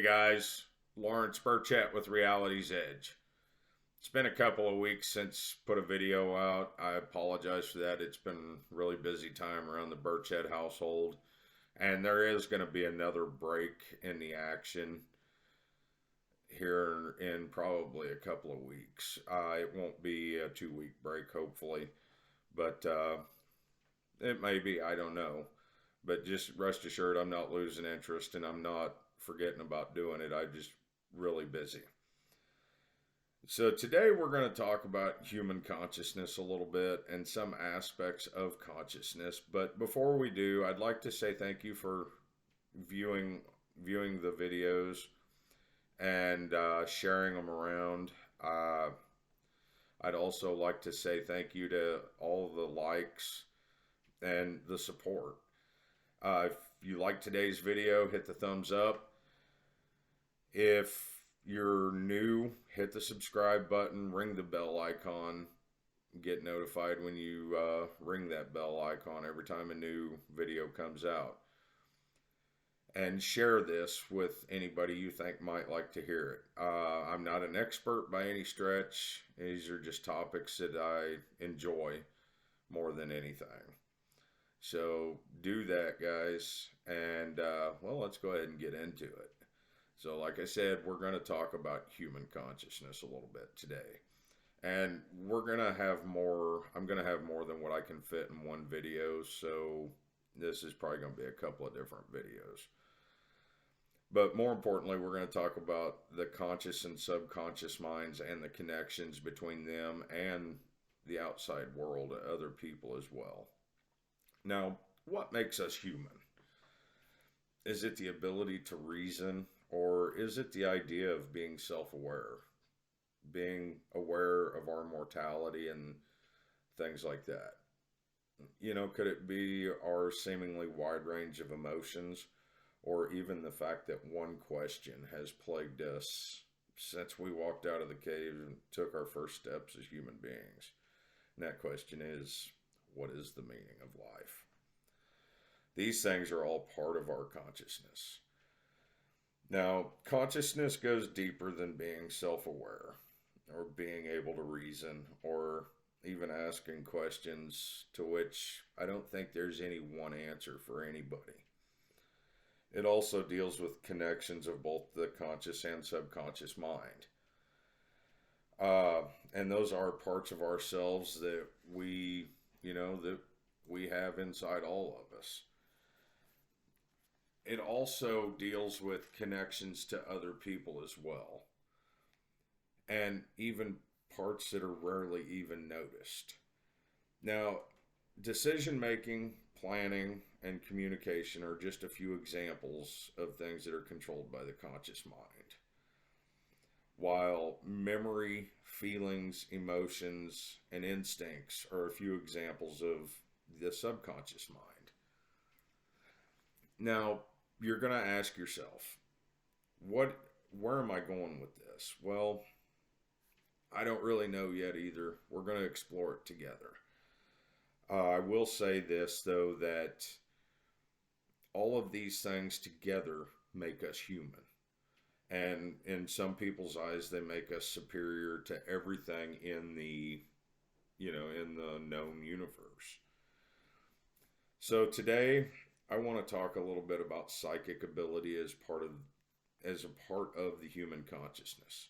Hey guys, Lawrence Burchett with Reality's Edge. It's been a couple of weeks since put a video out. I apologize for that. It's been a really busy time around the Burchett household, and there is going to be another break in the action here in probably a couple of weeks. It won't be a 2 week break, hopefully, but it may be. I don't know. But just rest assured, I'm not losing interest and I'm not forgetting about doing it. I'm just really busy. So today we're going to talk about human consciousness a little bit and some aspects of consciousness. But before we do, I'd like to say thank you for viewing the videos and sharing them around. I'd also like to say thank you to all the likes and the support. If you like today's video, hit the thumbs up. If you're new, hit the subscribe button, ring the bell icon, get notified when you ring that bell icon every time a new video comes out. And share this with anybody you think might like to hear it. I'm not an expert by any stretch. These are just topics that I enjoy more than anything. So do that, guys, and well, let's go ahead and get into it. So like I said, we're going to talk about human consciousness a little bit today. And we're going to have more, I'm going to have more than what I can fit in one video, so this is probably going to be a couple of different videos. But more importantly, we're going to talk about the conscious and subconscious minds and the connections between them and the outside world, other people as well. Now, what makes us human? Is it the ability to reason, or is it the idea of being self-aware? Being aware of our mortality and things like that? You know, could it be our seemingly wide range of emotions, or even the fact that one question has plagued us since we walked out of the cave and took our first steps as human beings? And that question is, what is the meaning of life? These things are all part of our consciousness. Now, consciousness goes deeper than being self-aware or being able to reason or even asking questions to which I don't think there's any one answer for anybody. It also deals with connections of both the conscious and subconscious mind. And those are parts of ourselves that we have inside all of us. It also deals with connections to other people as well. And even parts that are rarely even noticed. Now, decision making, planning, and communication are just a few examples of things that are controlled by the conscious mind. While memory, feelings, emotions, and instincts are a few examples of the subconscious mind. Now, you're going to ask yourself, where am I going with this? Well, I don't really know yet either. We're going to explore it together. I will say this, though, that all of these things together make us human. And in some people's eyes, they make us superior to everything in the known universe. So today, I want to talk a little bit about psychic ability as a part of the human consciousness.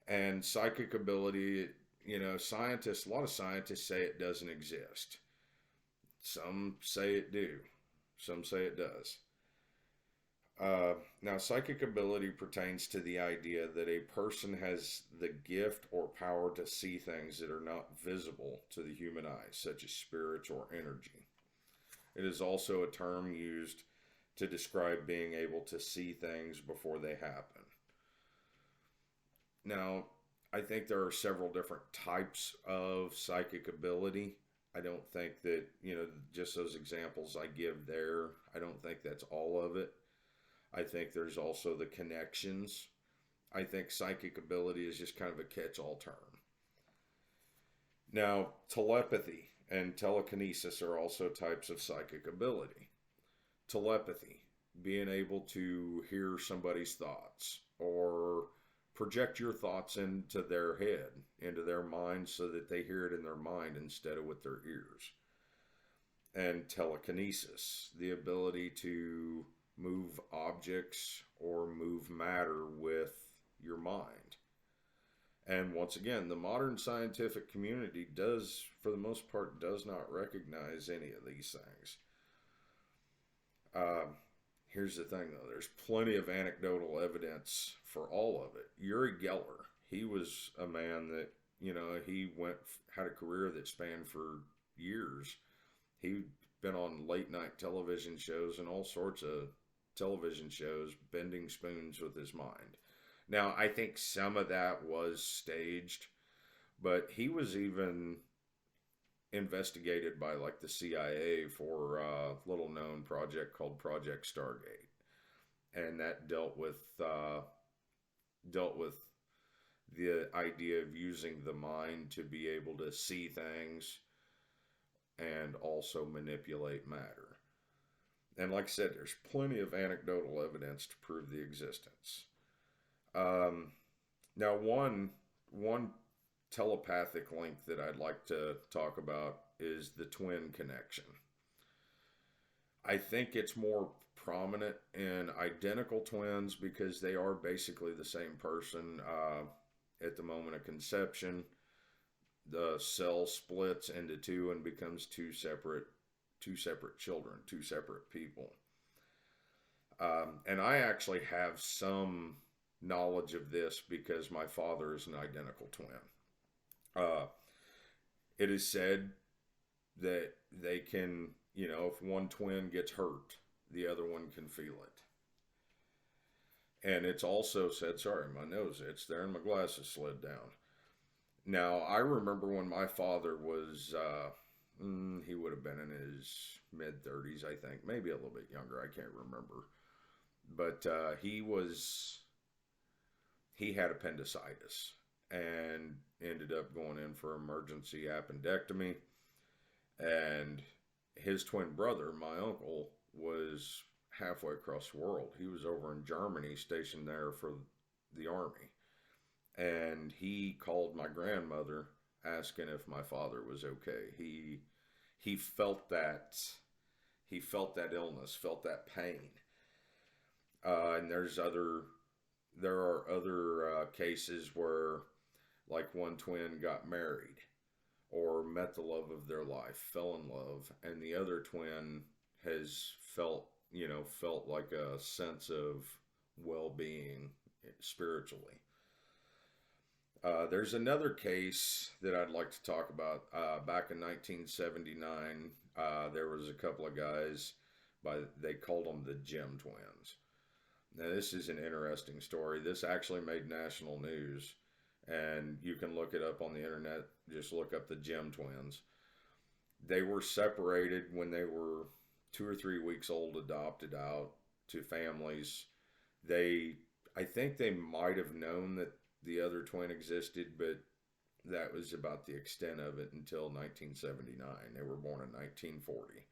And psychic ability, a lot of scientists say it doesn't exist. Some say it do. Some say it does. Now, psychic ability pertains to the idea that a person has the gift or power to see things that are not visible to the human eye, such as spirits or energy. It is also a term used to describe being able to see things before they happen. Now, I think there are several different types of psychic ability. I don't think that, just those examples I give there, I don't think that's all of it. I think there's also the connections. I think psychic ability is just kind of a catch-all term. Now, telepathy and telekinesis are also types of psychic ability. Telepathy. being able to hear somebody's thoughts or project your thoughts into their head, into their mind, so that they hear it in their mind instead of with their ears. And telekinesis, the ability to move objects or move matter with your mind. And once again, the modern scientific community does, for the most part, does not recognize any of these things. Uh, Here's the thing, though. There's plenty of anecdotal evidence for all of it. Yuri Geller, he was a man that, he had a career that spanned for years. He'd been on late night television shows and all sorts of television shows, bending spoons with his mind. Now, I think some of that was staged, but he was even investigated by like the CIA for a little known project called Project Stargate, and that dealt with the idea of using the mind to be able to see things and also manipulate matter. And like I said, there's plenty of anecdotal evidence to prove the existence. Now, one telepathic link that I'd like to talk about is the twin connection. I think it's more prominent in identical twins because they are basically the same person. At the moment of conception, the cell splits into two and becomes two separate children, two separate people. And I actually have some knowledge of this because my father is an identical twin. It is said that they can, if one twin gets hurt, the other one can feel it. And it's also said, sorry, my nose itched there and my glasses slid down. Now, I remember when my father was, he would have been in his mid-30s, I think, maybe a little bit younger, I can't remember. But he had appendicitis and ended up going in for emergency appendectomy. And his twin brother, my uncle, was halfway across the world. He was over in Germany, stationed there for the army. And he called my grandmother asking if my father was okay. He felt that illness, felt that pain. And there are other cases where, like, one twin got married or met the love of their life, fell in love, and the other twin has felt like a sense of well-being spiritually. There's another case that I'd like to talk about. Back in 1979, there was a couple of guys, they called them the Gem Twins. Now, this is an interesting story. This actually made national news, and you can look it up on the internet. Just look up the Gem Twins. They were separated when they were 2 or 3 weeks old, adopted out to families. I think they might have known that the other twin existed, but that was about the extent of it until 1979. They were born in 1940.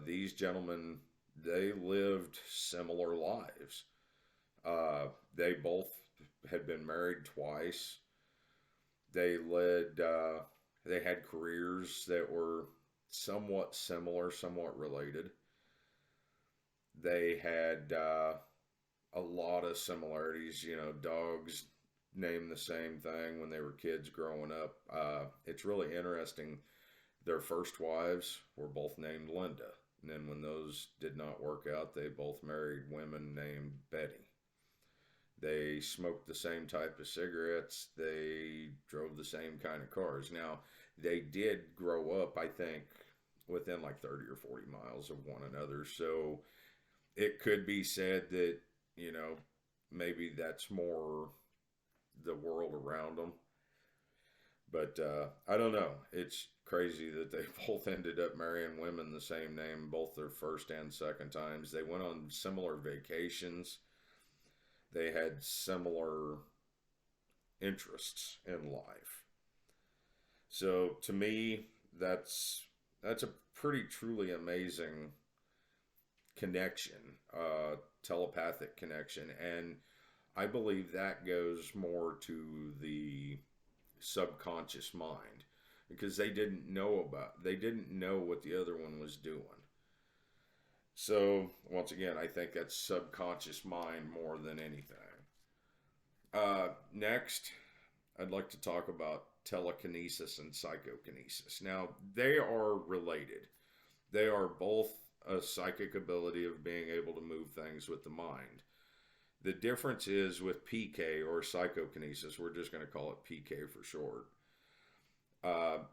These gentlemen, they lived similar lives. They both had been married twice. They had careers that were somewhat similar, somewhat related. They had a lot of similarities. Dogs named the same thing when they were kids growing up. It's really interesting. Their first wives were both named Linda. And then when those did not work out, they both married women named Betty. They smoked the same type of cigarettes. They drove the same kind of cars. Now, they did grow up, I think, within like 30 or 40 miles of one another. So it could be said that, maybe that's more the world around them. But I don't know. It's crazy that they both ended up marrying women the same name, both their first and second times. They went on similar vacations. They had similar interests in life. So to me, that's a pretty truly amazing connection, telepathic connection, and I believe that goes more to the subconscious mind because they didn't know what the other one was doing. So once again, I think that's subconscious mind more than anything. Next, I'd like to talk about telekinesis and psychokinesis. Now, they are related. They are both a psychic ability of being able to move things with the mind. The difference is with PK or psychokinesis, we're just going to call it PK for short.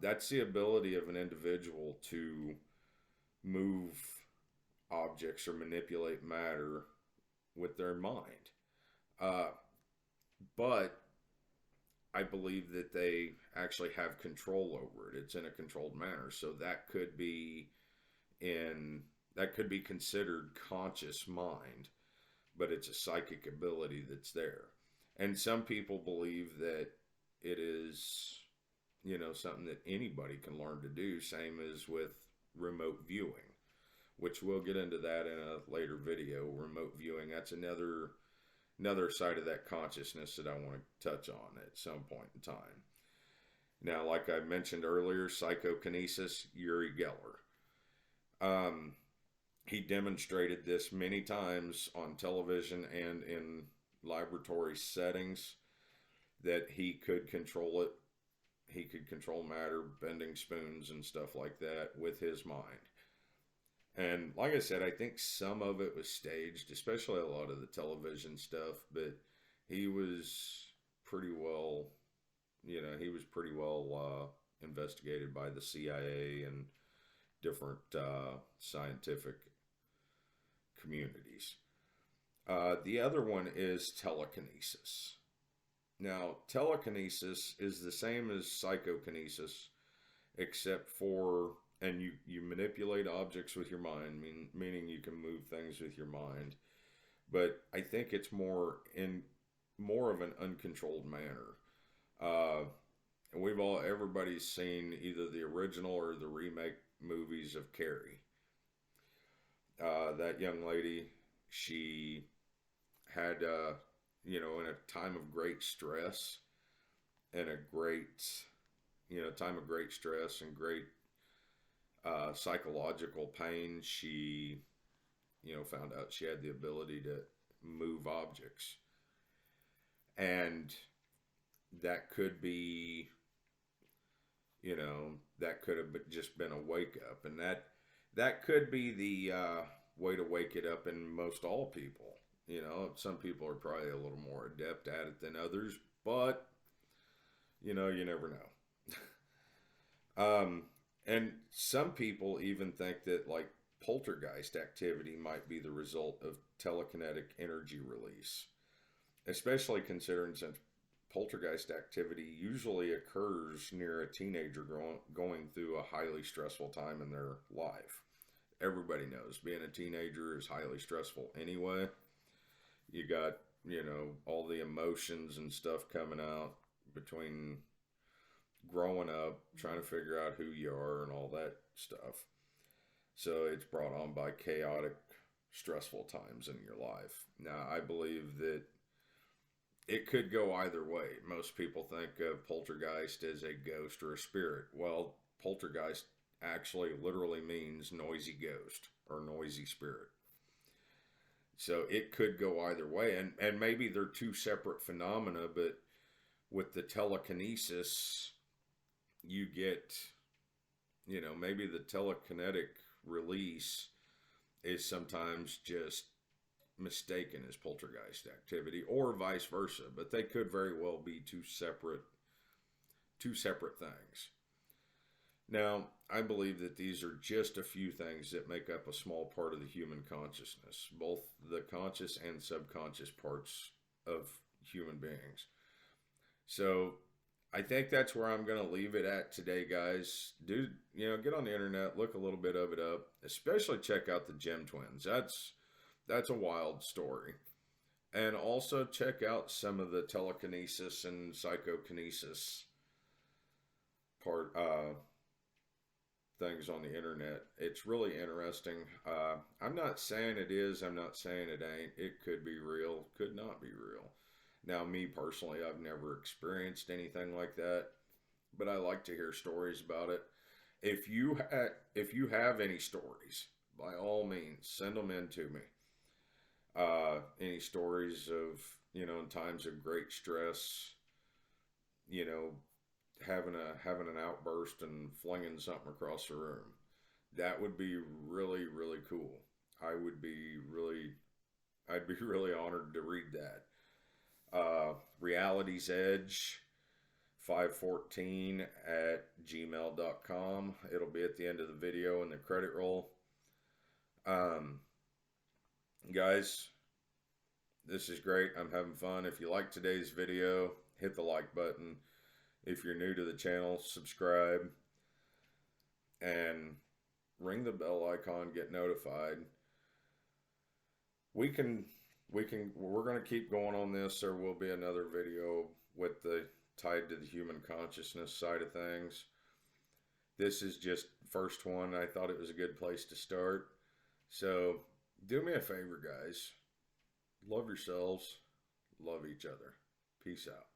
That's the ability of an individual to move objects or manipulate matter with their mind. But I believe that they actually have control over it. It's in a controlled manner. So that could be considered conscious mind, but it's a psychic ability that's there. And some people believe that it is, something that anybody can learn to do, same as with remote viewing, which we'll get into that in a later video. Remote viewing, that's another side of that consciousness that I want to touch on at some point in time. Now, like I mentioned earlier, psychokinesis, Yuri Geller. He demonstrated this many times on television and in laboratory settings that he could control it. He could control matter, bending spoons and stuff like that with his mind. And like I said, I think some of it was staged, especially a lot of the television stuff, but he was pretty well, investigated by the CIA and different scientific communities. The other one is telekinesis. Now, telekinesis is the same as psychokinesis, except for, and you manipulate objects with your mind, meaning you can move things with your mind. But I think it's more of an uncontrolled manner. Everybody's seen either the original or the remake movies of Carrie. That young lady, she had, in a time of great stress and time of great stress and great psychological pain, she, found out she had the ability to move objects. And that could be, that could have just been a wake up. And that could be the way to wake it up in most all people. Some people are probably a little more adept at it than others, but, you never know. And some people even think that, like, poltergeist activity might be the result of telekinetic energy release, especially considering since poltergeist activity usually occurs near a teenager going through a highly stressful time in their life. Everybody knows being a teenager is highly stressful anyway. You got, all the emotions and stuff coming out between growing up, trying to figure out who you are and all that stuff. So it's brought on by chaotic, stressful times in your life. Now, I believe that it could go either way. Most people think of poltergeist as a ghost or a spirit. Well, poltergeist actually literally means noisy ghost or noisy spirit. So it could go either way. And maybe they're two separate phenomena, but with the telekinesis, you get, maybe the telekinetic release is sometimes just mistaken as poltergeist activity or vice versa, but they could very well be two separate things. Now, I believe that these are just a few things that make up a small part of the human consciousness, both the conscious and subconscious parts of human beings. So I think that's where I'm going to leave it at today, guys. Get on the internet, look a little bit of it up, especially check out the Gem Twins. That's a wild story. And also check out some of the telekinesis and psychokinesis things on the internet. It's really interesting. I'm not saying it is, I'm not saying it ain't. It could be real, could not be real. Now, me personally, I've never experienced anything like that, but I like to hear stories about it. If you have any stories, by all means, send them in to me. Any stories of, in times of great stress, you know, having an outburst and flinging something across the room. That would be really really cool. I would be really I'd be really honored to read that. Reality's Edge 514 at gmail.com. It'll be at the end of the video in the credit roll. Um, Guys, this is great. I'm having fun. If you like today's video, hit the like button. If you're new to the channel, subscribe and ring the bell icon, get notified. We're going to keep going on this. There will be another video with the tied to the human consciousness side of things. This is just first one. I thought it was a good place to start. So do me a favor, guys. Love yourselves. Love each other. Peace out.